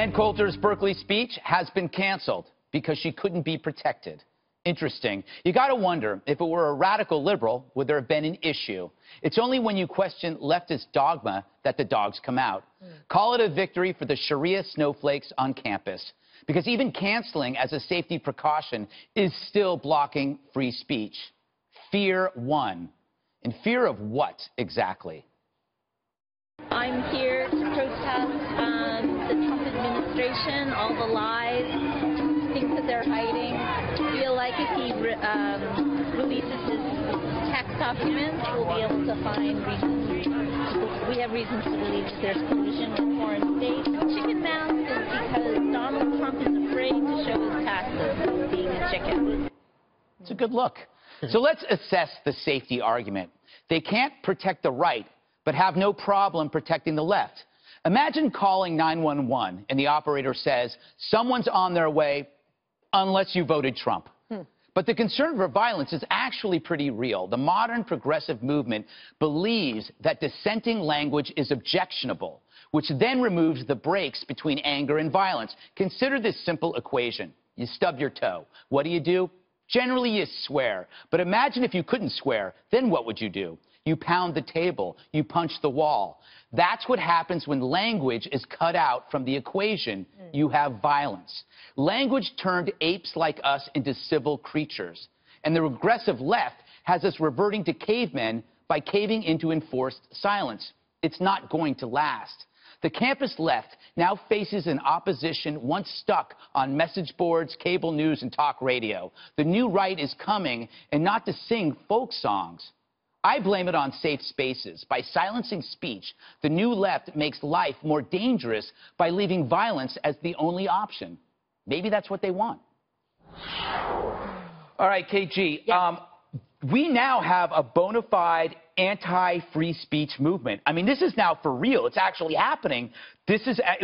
Ann Coulter's Berkeley speech has been canceled because she couldn't be protected. Interesting. You got to wonder, if it were a radical liberal, would there have been an issue? It's only when you question leftist dogma that the dogs come out. Call it a victory for the Sharia snowflakes on campus. Because even canceling as a safety precaution is still blocking free speech. Fear won. In fear of what exactly? I'm here to protest the Trump administration, all the lies, things that they're hiding. I feel like if he releases his tax documents, we'll be able to find reasons. We have reasons to believe that there's collusion with foreign states. Chicken mouth is because Donald Trump is afraid to show his taxes, being a chicken. It's a good look. So let's assess the safety argument. They can't protect the right, but have no problem protecting the left. Imagine calling 911 and the operator says, someone's on their way unless you voted Trump. But the concern for violence is actually pretty real. The modern progressive movement believes that dissenting language is objectionable, which then removes the brakes between anger and violence. Consider this simple equation. You stub your toe. What do? Generally, you swear. But imagine if you couldn't swear. Then what would you do? You pound the table. You punch the wall. That's what happens when language is cut out from the equation. You have violence. Language turned apes like us into civil creatures. And the regressive left has us reverting to cavemen by caving into enforced silence. It's not going to last. The campus left now faces an opposition once stuck on message boards, cable news, and talk radio. The new right is coming, and not to sing folk songs. I blame it on safe spaces. By silencing speech, the new left makes life more dangerous by leaving violence as the only option. Maybe that's what they want. All right, KG, Yes. We now have a bona fide anti-free speech movement. I mean, this is now for real. It's actually happening.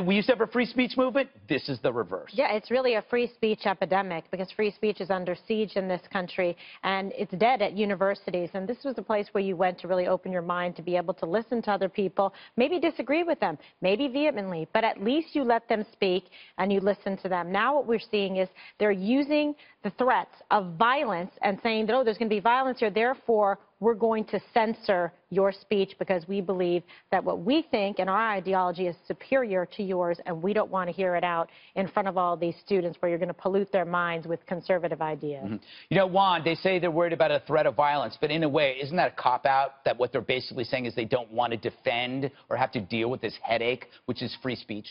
We used to have a free speech movement. This is the reverse. Yeah, it's really a free speech epidemic because free speech is under siege in this country, and it's dead at universities. And this was the place where you went to really open your mind, to be able to listen to other people, maybe disagree with them, maybe vehemently, but at least you let them speak and you listen to them. Now what we're seeing is they're using the threats of violence and saying, oh, there's going to be violence here, therefore we're going to censor your speech because we believe that what we think and our ideology is superior to yours, and we don't want to hear it out in front of all these students where you're going to pollute their minds with conservative ideas. You know, Juan, they say they're worried about a threat of violence, but in a way, isn't that a cop-out, that what they're basically saying is they don't want to defend or have to deal with this headache, which is free speech?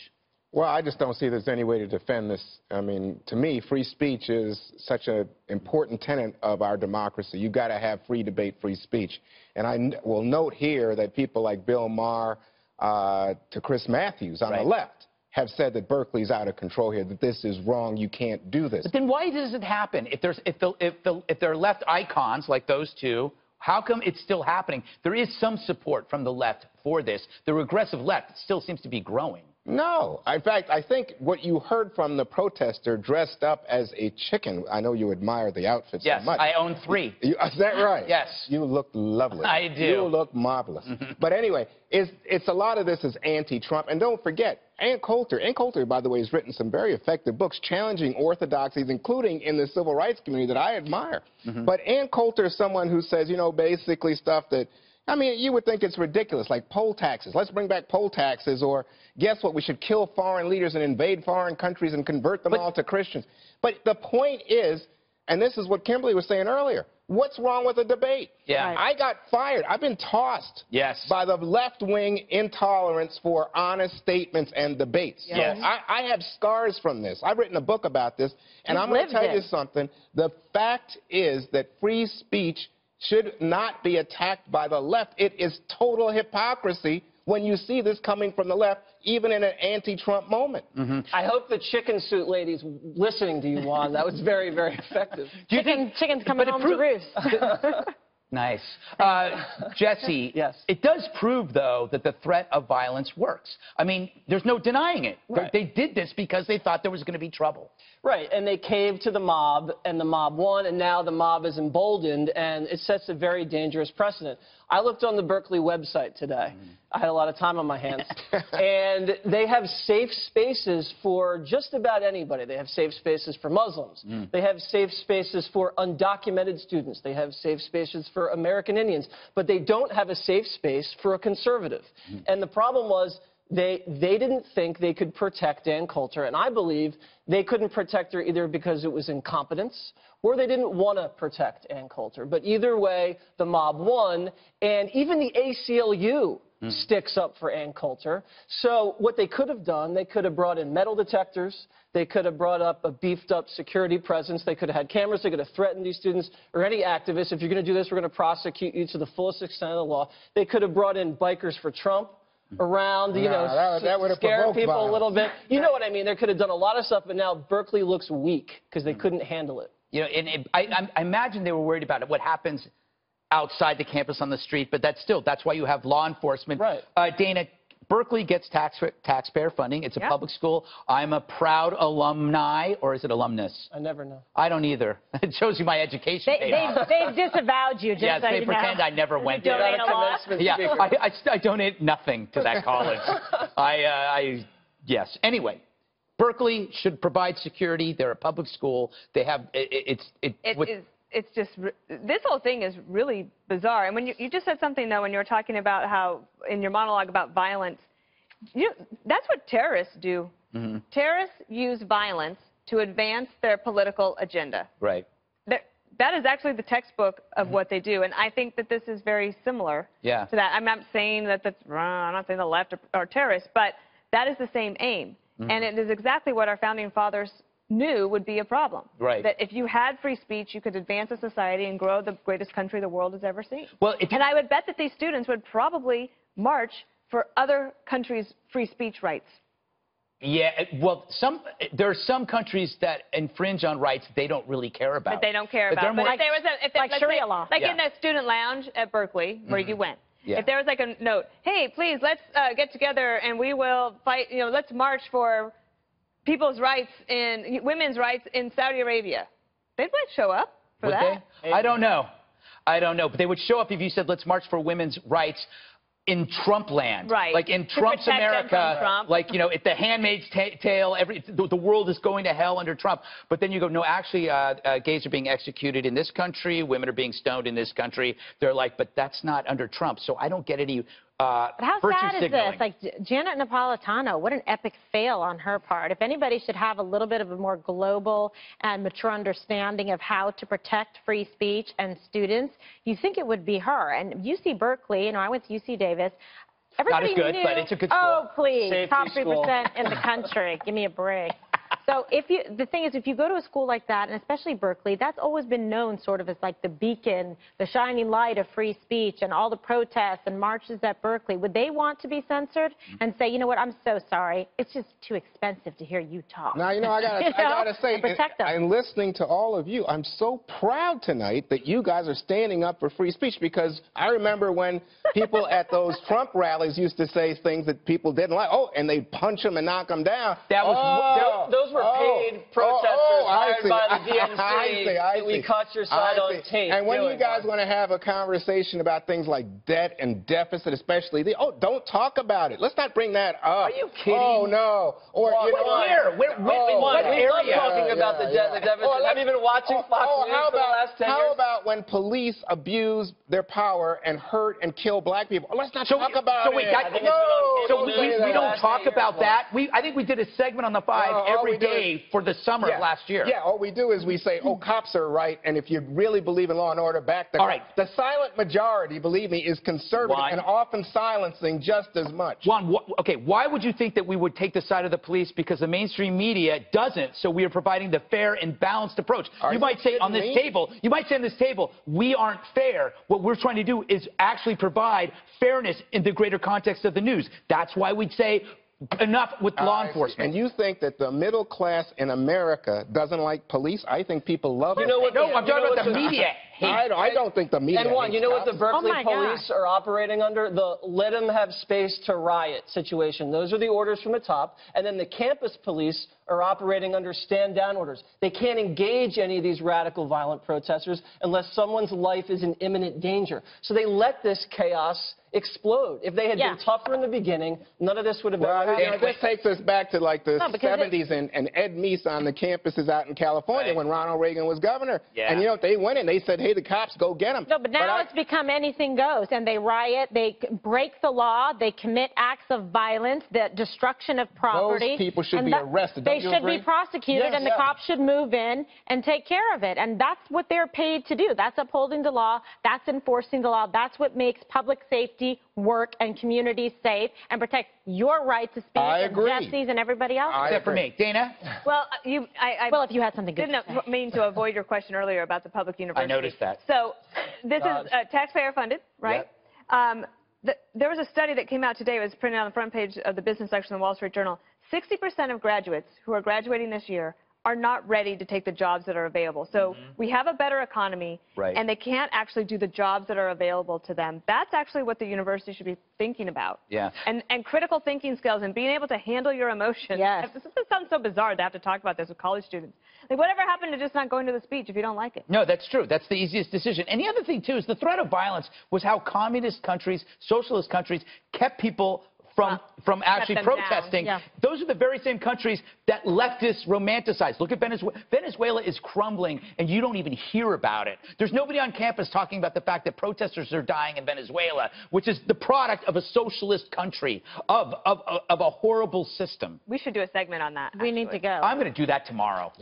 Well, I just don't see there's any way to defend this. I mean, to me, free speech is such an important tenet of our democracy. You've got to have free debate, free speech. And I will note here that people like Bill Maher to Chris Matthews on the left have said that Berkeley's out of control here, that this is wrong, you can't do this. But then why does it happen? If there are left icons like those two, how come it's still happening? There is some support from the left for this. The regressive left still seems to be growing. No. In fact, I think what you heard from the protester dressed up as a chicken, I know you admire the outfit so much. Yes, I own 3. Is that right? Yes. You look lovely. I do. You look marvelous. But anyway, it's a lot of this is anti-Trump. And don't forget, Ann Coulter, by the way, has written some very effective books challenging orthodoxies, including in the civil rights community that I admire. But Ann Coulter is someone who says, you know, basically stuff that, I mean, you would think it's ridiculous, like poll taxes. Let's bring back poll taxes, or guess what, we should kill foreign leaders and invade foreign countries and convert them all to Christians. But the point is, and this is what Kimberly was saying earlier, what's wrong with a debate? Yeah. I got fired. I've been tossed by the left-wing intolerance for honest statements and debates. Yes. So I have scars from this. I've written a book about this, and I'm going to tell you something. The fact is that free speech should not be attacked by the left. It is total hypocrisy when you see this coming from the left, even in an anti-Trump moment. I hope the chicken suit lady's listening to you, Juan. That was very, very effective. Chicken's coming home to roost. Nice. Jesse, Yes. It does prove, though, that the threat of violence works. I mean, there's no denying it. Right. They did this because they thought there was going to be trouble. Right, and they caved to the mob, and the mob won, and now the mob is emboldened, and it sets a very dangerous precedent. I looked on the Berkeley website today. I had a lot of time on my hands. And they have safe spaces for just about anybody. They have safe spaces for Muslims. They have safe spaces for undocumented students. They have safe spaces for American Indians. But they don't have a safe space for a conservative. And the problem was they didn't think they could protect Ann Coulter. And I believe they couldn't protect her either because it was incompetence or they didn't want to protect Ann Coulter. But either way, the mob won. And even the ACLU sticks up for Ann Coulter. So what they could have done, they could have brought in metal detectors. They could have brought up a beefed-up security presence. They could have had cameras. They could have threatened these students or any activists. If you're going to do this, we're going to prosecute you to the fullest extent of the law. They could have brought in bikers for Trump around, you know, that scare people violence. a little bit. You know what I mean? They could have done a lot of stuff, but now Berkeley looks weak because they couldn't handle it. You know, and I imagine they were worried about it, what happens outside the campus on the street, but that's why you have law enforcement. Right. Dana, Berkeley gets taxpayer funding. It's a public school. I'm a proud alumni, or is it alumnus? I never know. I don't either. It shows you my education. They've disavowed you, just yes, so they you pretend know. I never went You there. donate a lot? Yeah, I donate nothing to that college. Yes. Anyway, Berkeley should provide security. They're a public school. They have It's just, this whole thing is really bizarre. And when you just said something, though, when you were talking about how, in your monologue about violence, that's what terrorists do. Terrorists use violence to advance their political agenda. Right. That is actually the textbook of what they do. And I think that this is very similar to that. I'm not saying that I'm not saying the left are terrorists, but that is the same aim. And it is exactly what our founding fathers knew would be a problem. Right. That if you had free speech, you could advance a society and grow the greatest country the world has ever seen. Well, and I would bet that these students would probably march for other countries' free speech rights. Yeah, well, there are some countries that infringe on rights they don't really care about. But they don't care about. But if there was like Sharia law. Like in the student lounge at Berkeley, where you went. Yeah. If there was like a note, hey, please, let's get together and we will fight, let's march for people's rights and women's rights in Saudi Arabia. They might show up for that. They? I don't know. But they would show up if you said, let's march for women's rights in Trump land. Right. Like in Trump's America. Trump. Like, if the Handmaid's Tale, the world is going to hell under Trump. But then you go, no, actually, gays are being executed in this country. Women are being stoned in this country. They're like, but that's not under Trump. So I don't get any but how sad is signaling. this? Like, Janet Napolitano, what an epic fail on her part. If anybody should have a little bit of a more global and mature understanding of how to protect free speech and students, you think it would be her. And UC Berkeley, I went to UC Davis. Everybody Not as good, knew, but it's a good school. Oh, please, Safety top 3% school. in the country. Give me a break. So the thing is, if you go to a school like that, and especially Berkeley, that's always been known sort of as like the beacon, the shining light of free speech and all the protests and marches at Berkeley. Would they want to be censored and say, you know what, I'm so sorry, it's just too expensive to hear you talk? Now, I gotta say, protect them. I'm listening to all of you. I'm so proud tonight that you guys are standing up for free speech, because I remember when people at those Trump rallies used to say things that people didn't like. Oh, and they'd punch them and knock them down. That was Those were paid protesters hired by the DNC. I see. We caught your side on tape. And when you guys want to have a conversation about things like debt and deficit, especially, don't talk about it. Let's not bring that up. Are you kidding? Oh, no. Or, What We love area? talking about the debt and the deficit. Have you been watching Fox News for the last 10 years? How about when police abuse their power and hurt and kill black people? Let's not talk about it. We don't talk about that. I think we did a segment on the 5 every day for the summer of last year. Yeah, all we do is we say, oh, cops are right, and if you really believe in law and order, back the... All right. The silent majority, believe me, is conservative and often silencing just as much. Juan, okay, why would you think that we would take the side of the police? Because the mainstream media doesn't, so we are providing the fair and balanced approach. You might say on this table, we aren't fair. What we're trying to do is actually provide fairness in the greater context of the news. That's why we'd say enough with law enforcement. And you think that the middle class in America doesn't like police? I think people love it. You know what? No, I'm talking about the media. I don't think the media. And Juan, you know what the Berkeley Oh police are operating under? The let them have space to riot situation. Those are the orders from the top. And then the campus police are operating under stand down orders. They can't engage any of these radical violent protesters unless someone's life is in imminent danger. So they let this chaos explode. If they had been tougher in the beginning, none of this would have ever happened. This takes us back to like the 70s and Ed Meese on the campuses out in California when Ronald Reagan was governor. And you know, they went in, they said, hey, the cops, go get them. No, but now it's become anything goes, and they riot, they break the law, they commit acts of violence, the destruction of property. Those people should be arrested. They should be prosecuted, and the cops should move in and take care of it. And that's what they're paid to do. That's upholding the law. That's enforcing the law. That's what makes public safety work and communities safe and protect your right to speak. I agree. And Jesse's and everybody else. Except for me. Dana? Well, well, if you had something good didn't to say. mean to avoid your question earlier about the public university. I noticed that. So this is taxpayer funded, right? Yep. There was a study that came out today. It was printed on the front page of the business section of the Wall Street Journal. 60% of graduates who are graduating this year are not ready to take the jobs that are available. So we have a better economy, and they can't actually do the jobs that are available to them. That's actually what the university should be thinking about. Yeah. And critical thinking skills and being able to handle your emotions. Yes. This sounds so bizarre to have to talk about this with college students. Like, whatever happened to just not going to the speech if you don't like it? No, that's true. That's the easiest decision. And the other thing, too, is the threat of violence was how communist countries, socialist countries, kept people from actually protesting. Those are the very same countries that leftists romanticize. Look at Venezuela. Venezuela is crumbling, and you don't even hear about it. There's nobody on campus talking about the fact that protesters are dying in Venezuela, which is the product of a socialist country, of a horrible system. We should do a segment on that. We need to go. I'm going to do that tomorrow.